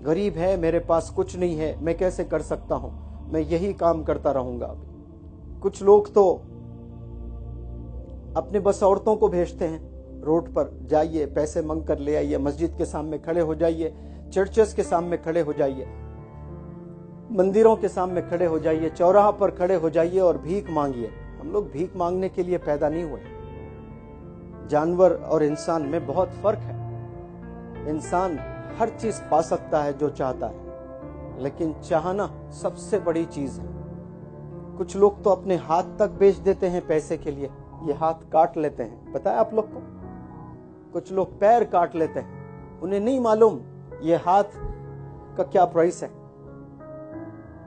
غریب ہے, میرے پاس کچھ نہیں ہے, میں کیسے کر سکتا ہوں, میں یہی کام کرتا رہوں گا. ابھی کچھ لوگ تو اپنے بس عورتوں کو بھیجتے ہیں روڈ پر, جائیے پیسے منگ کر لے آئیے, مسجد کے سامنے کھڑے ہو جائیے, چرچز کے سامنے کھڑے ہو جائیے, مندروں کے سامنے کھڑے ہو جائیے, چوراہا پر کھڑے ہو جائیے اور بھیک مانگیے. ہم لوگ بھیک مانگنے کے لیے پیدا نہیں ہوئے. جانور اور انسان میں بہت فرق ہے. انسان ہر چیز پا سکتا ہے جو چاہتا ہے, لیکن چاہنا سب سے بڑی چیز ہے. کچھ لوگ تو اپنے ہاتھ تک بیچ دیتے ہیں پیسے کے لیے, یہ ہاتھ کاٹ لیتے ہیں, پتہ ہے آپ لوگ کو؟ کچھ لوگ پیر کاٹ لیتے ہیں, انہیں نہیں معلوم یہ ہاتھ کا کیا پرائس ہے.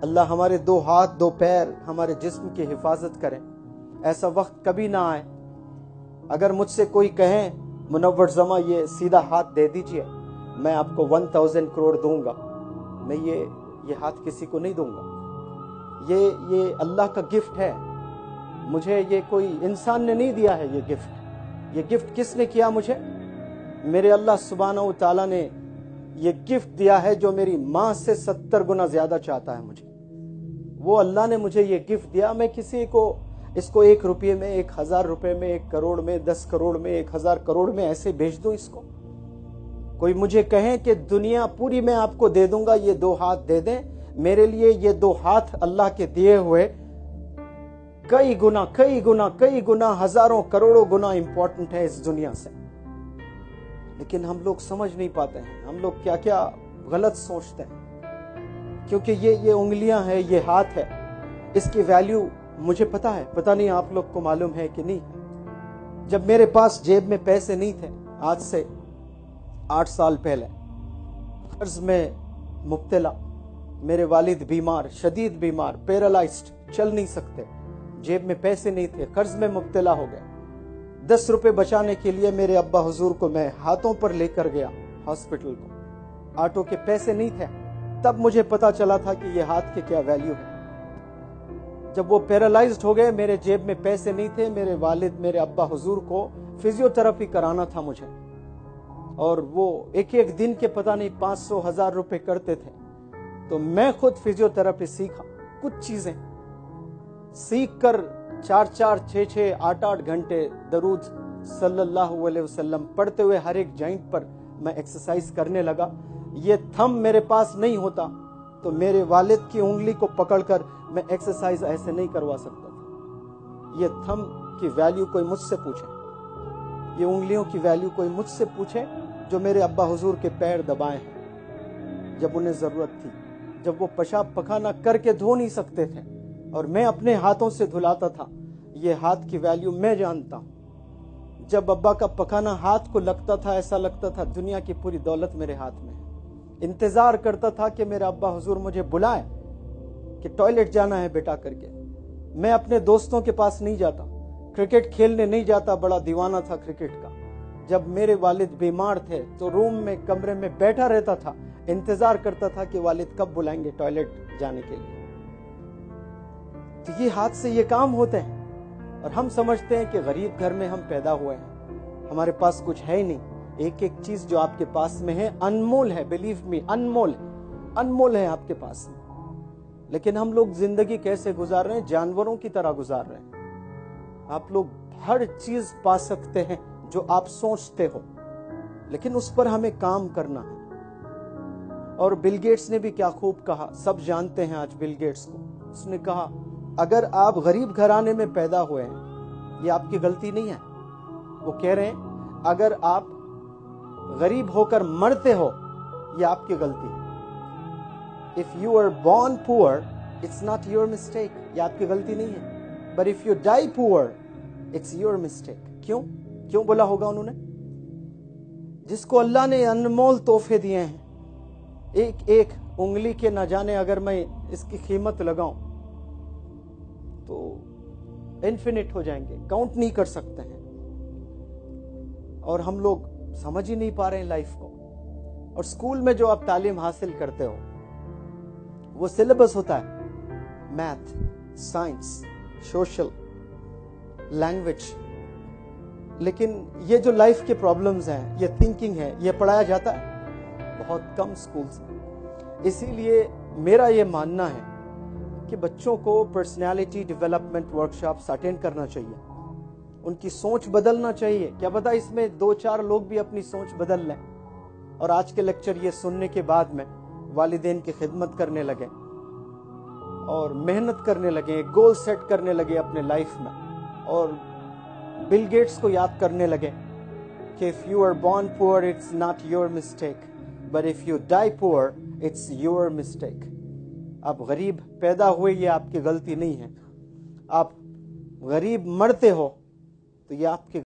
اللہ ہمارے 2 ہاتھ 2 پیر ہمارے جسم کی حفاظت کریں. ایسا وقت کبھی نہ آئے اگر مجھ سے کوئی کہے منور زماں یہ سیدھا ہاتھ دے دیجئے, میں آپ کو 1000 کروڑ دوں گا, میں یہ ہاتھ کسی کو نہیں دوں گا. یہ اللہ کا گفٹ ہے. مجھے یہ کوئی انسان نے نہیں دیا ہے یہ گفٹ. یہ گفٹ کس نے کیا مجھے؟ میرے اللہ سبحانہ و تعالیٰ نے یہ گفٹ دیا ہے جو میری ماں سے 70 گنا زیادہ چاہتا ہے مجھے. وہ اللہ نے مجھے یہ گفٹ دیا. میں کسی کو اس کو 1 روپے میں, 1000 روپے میں, 1 کروڑ میں, 10 کروڑ میں, 1000 کروڑ میں ایسے بھیج دوں اس کو؟ کوئی مجھے کہیں کہ دنیا پوری میں آپ کو دے دوں گا, یہ 2 ہاتھ دے دیں, میرے لیے یہ 2 ہاتھ اللہ کے دیے ہوئے کئی گنا ہزاروں کروڑوں گنا امپورٹنٹ ہے اس دنیا سے. لیکن ہم لوگ سمجھ نہیں پاتے ہیں, ہم لوگ کیا کیا غلط سوچتے ہیں. کیونکہ یہ انگلیاں ہیں, یہ ہاتھ ہے, اس کی ویلیو مجھے پتا ہے, پتہ نہیں آپ لوگ کو معلوم ہے کہ نہیں. جب میرے پاس جیب میں پیسے نہیں تھے, آج سے 8 سال پہلے, قرض میں مبتلا, میرے والد بیمار, شدید بیمار, پیرالائزڈ, چل نہیں سکتے, جیب میں پیسے نہیں تھے, قرض میں مبتلا ہو گئے. 10 روپے بچانے کے لیے میرے ابا حضور کو میں ہاتھوں پر لے کر گیا ہاسپٹل کو. آٹو کے پیسے نہیں تھے, تب مجھے پتا چلا تھا کہ یہ ہاتھ کی کیا ویلیو ہے. جب وہ پیرالائزڈ ہو گئے, میرے جیب میں پیسے نہیں تھے, میرے والد میرے ابا حضور کو فزیو تھراپی کرانا تھا مجھے, اور وہ ایک دن کے پتہ نہیں 500,000 روپے کرتے تھے. تو میں خود فزیو تھراپی سیکھا, کچھ چیزیں سیکھ کر 4 6 8 گھنٹے درود صلی اللہ علیہ وسلم پڑھتے ہوئے ہر ایک جوائنٹ پر میں ایکسرسائز کرنے لگا. یہ تھم میرے پاس نہیں ہوتا تو میرے والد کی انگلی کو پکڑ کر میں ایکسرسائز ایسے نہیں کروا سکتا تھا. یہ تھم کی ویلیو کوئی مجھ سے پوچھے, یہ انگلیوں کی ویلیو کوئی مجھ سے پوچھے جو میرے ابا حضور کے پیر دبائے ہیں جب انہیں ضرورت تھی, جب وہ پیشاب پخانہ کر کے دھو نہیں سکتے تھے اور میں اپنے ہاتھوں سے دھلاتا تھا. یہ ہاتھ کی ویلیو میں جانتا ہوں. جب ابا کا پخانہ ہاتھ کو لگتا تھا, ایسا لگتا تھا دنیا کی پوری دولت میرے ہاتھ میں ہے. انتظار کرتا تھا کہ میرا ابا حضور مجھے بلائے کہ ٹوائلٹ جانا ہے بیٹا کر کے. میں اپنے دوستوں کے پاس نہیں جاتا, کرکٹ کھیلنے نہیں جاتا, بڑا دیوانہ تھا کرکٹ کا. جب میرے والد بیمار تھے تو روم میں, کمرے میں بیٹھا رہتا تھا, انتظار کرتا تھا کہ والد کب بلائیں گے ٹوائلٹ جانے کے لیے. تو یہ ہاتھ سے یہ کام ہوتے ہیں, اور ہم سمجھتے ہیں کہ غریب گھر میں ہم پیدا ہوئے ہیں, ہمارے پاس کچھ ہے ہی نہیں. ایک چیز جو آپ کے پاس میں ہے انمول ہے, بلیو می, انمول ہے آپ کے پاس میں. لیکن ہم لوگ زندگی کیسے گزار رہے ہیں؟ جانوروں کی طرح گزار رہے ہیں. آپ لوگ ہر چیز پا سکتے ہیں جو آپ سوچتے ہو, لیکن اس پر ہمیں کام کرنا ہے. اور بل گیٹس نے بھی کیا خوب کہا, سب جانتے ہیں آج بل گیٹس کو. اس نے کہا اگر آپ غریب گھرانے میں پیدا ہوئے ہیں یہ آپ کی غلطی نہیں ہے. وہ کہہ رہے ہیں اگر آپ غریب ہو کر مرتے ہو یہ آپ کی غلطی ہے. If you are born poor, it's not your mistake. یہ آپ کی غلطی نہیں ہے. But if you die poor, it's your mistake. کیوں بولا ہوگا انہوں نے؟ جس کو اللہ نے انمول تحفے دیے ہیں, ایک انگلی کے نہ جانے اگر میں اس کی قیمت لگاؤں تو انفینٹ ہو جائیں گے, کاؤنٹ نہیں کر سکتے ہیں. اور ہم لوگ سمجھ ہی نہیں پا رہے ہیں لائف کو. اور اسکول میں جو آپ تعلیم حاصل کرتے ہو وہ سلیبس ہوتا ہے, میتھ, سائنس, سوشل, لینگویج. لیکن یہ جو لائف کے پرابلمز ہیں, یہ تھنکنگ ہے, یہ پڑھایا جاتا ہے بہت کم اسکولز میں. اسی لیے میرا یہ ماننا ہے کہ بچوں کو پرسنالٹی ڈیولپمنٹ ورکشاپس اٹینڈ کرنا چاہیے، ان کی سوچ بدلنا چاہیے. کیا پتہ اس میں 2-4 لوگ بھی اپنی سوچ بدل لیں اور آج کے لیکچر یہ سننے کے بعد میں والدین کی خدمت کرنے لگیں اور محنت کرنے لگیں، ایک گول سیٹ کرنے لگے اپنے لائف میں، اور بل گیٹس کو یاد کرنے لگے کہ if you are born poor it's not your mistake but if you die poor it's your mistake. آپ غریب پیدا ہوئے یہ آپ کی غلطی نہیں ہے، آپ غریب مرتے ہو تو یہ آپ کی